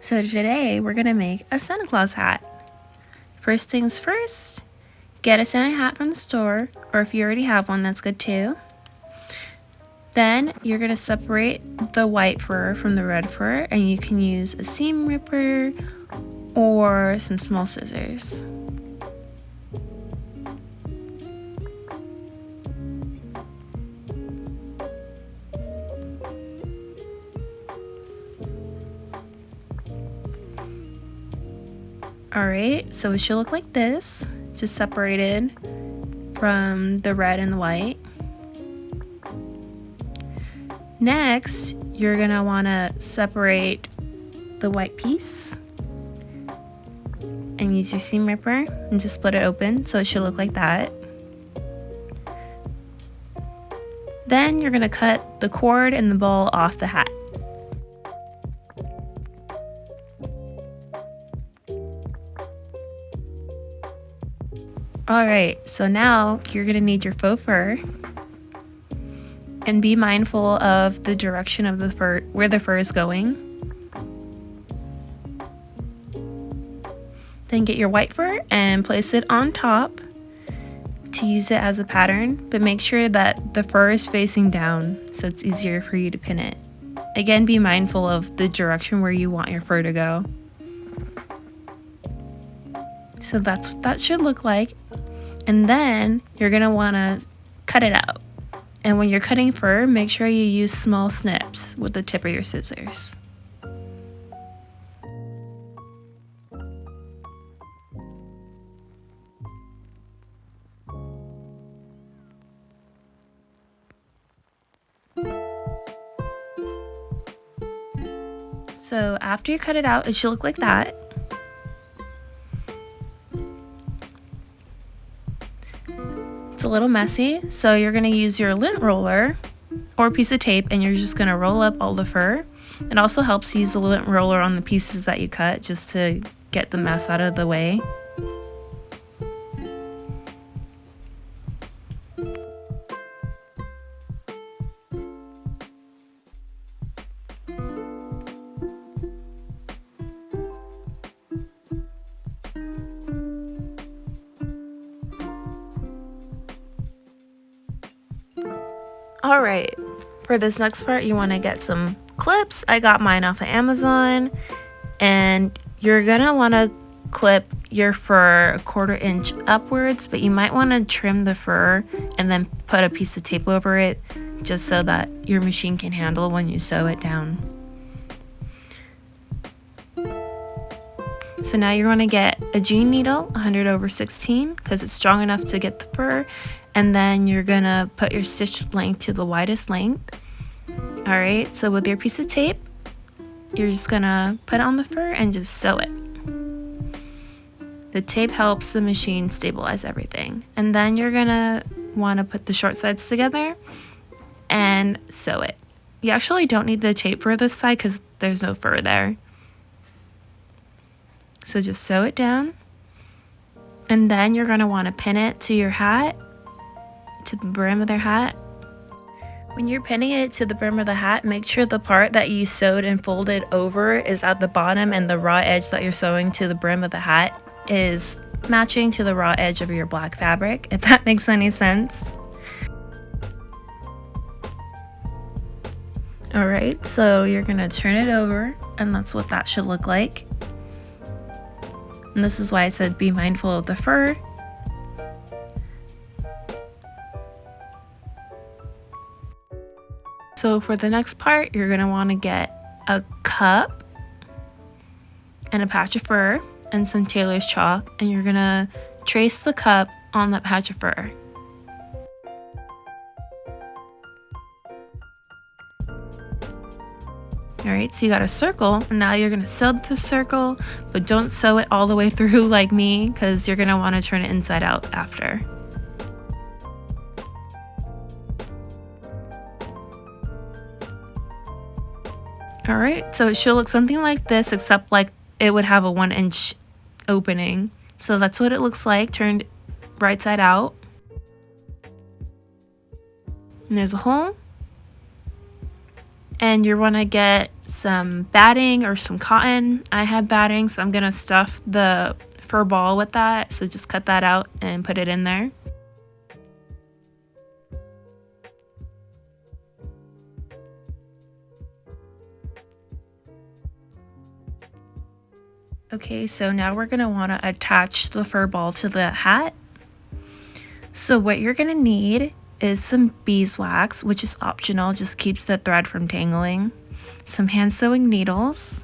So today we're gonna make a Santa Claus hat. First things first, get a Santa hat from the store, or if you already have one, that's good too. Then you're gonna separate the white fur from the red fur, and you can use a seam ripper or some small scissors. Alright, so it should look like this, just separated from the red and the white. Next, you're gonna wanna separate the white piece and use your seam ripper and just split it open so it should look like that. Then you're gonna cut the cord and the ball off the hat. Alright, so now you're gonna need your faux fur, and be mindful of the direction of the fur, where the fur is going. Then get your white fur and place it on top to use it as a pattern, but make sure that the fur is facing down so it's easier for you to pin it. Again, be mindful of the direction where you want your fur to go. So that's what that should look like. And then you're gonna wanna cut it out. And when you're cutting fur, make sure you use small snips with the tip of your scissors. So after you cut it out, it should look like that. It's a little messy, so you're gonna use your lint roller or a piece of tape, and you're just gonna roll up all the fur. It also helps to use the lint roller on the pieces that you cut just to get the mess out of the way. Alright, for this next part you want to get some clips. I got mine off of Amazon, and you're gonna want to clip your fur 1/4 inch upwards, but you might want to trim the fur and then put a piece of tape over it just so that your machine can handle when you sew it down. So now you're going to get a jean needle, 100/16, because it's strong enough to get the fur, and then you're going to put your stitch length to the widest length. Alright, so with your piece of tape, you're just going to put it on the fur and just sew it. The tape helps the machine stabilize everything. And then you're going to want to put the short sides together and sew it. You actually don't need the tape for this side because there's no fur there. So just sew it down, and then you're going to want to pin it to your hat, to the brim of their hat. When you're pinning it to the brim of the hat, make sure the part that you sewed and folded over is at the bottom, and the raw edge that you're sewing to the brim of the hat is matching to the raw edge of your black fabric, if that makes any sense. Alright, so you're going to turn it over, and that's what that should look like. And this is why I said be mindful of the fur. So for the next part, you're going to want to get a cup and a patch of fur and some tailor's chalk, and you're going to trace the cup on that patch of fur. Alright, so you got a circle, and now you're going to sew the circle, but don't sew it all the way through like me, because you're going to want to turn it inside out after. Alright, so it should look something like this, except like it would have a 1-inch opening. So that's what it looks like, turned right side out. And there's a hole. And you want to get some batting or some cotton. I have batting, so I'm going to stuff the fur ball with that. So just cut that out and put it in there. Okay, so now we're going to want to attach the fur ball to the hat. So what you're going to need is some beeswax, which is optional, just keeps the thread from tangling, some hand sewing needles,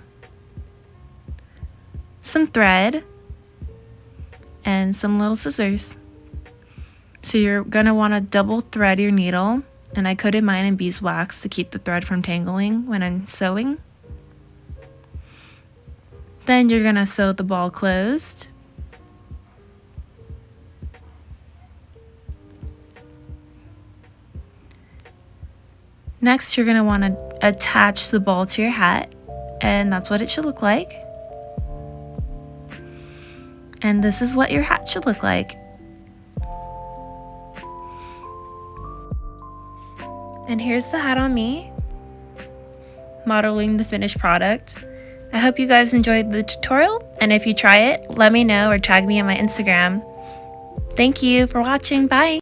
some thread, and some little scissors. So you're going to want to double thread your needle, and I coated mine in beeswax to keep the thread from tangling when I'm sewing. Then you're going to sew the ball closed. Next, you're going to want to attach the ball to your hat, and that's what it should look like. And this is what your hat should look like. And here's the hat on me, modeling the finished product. I hope you guys enjoyed the tutorial, and if you try it, let me know or tag me on my Instagram. Thank you for watching. Bye!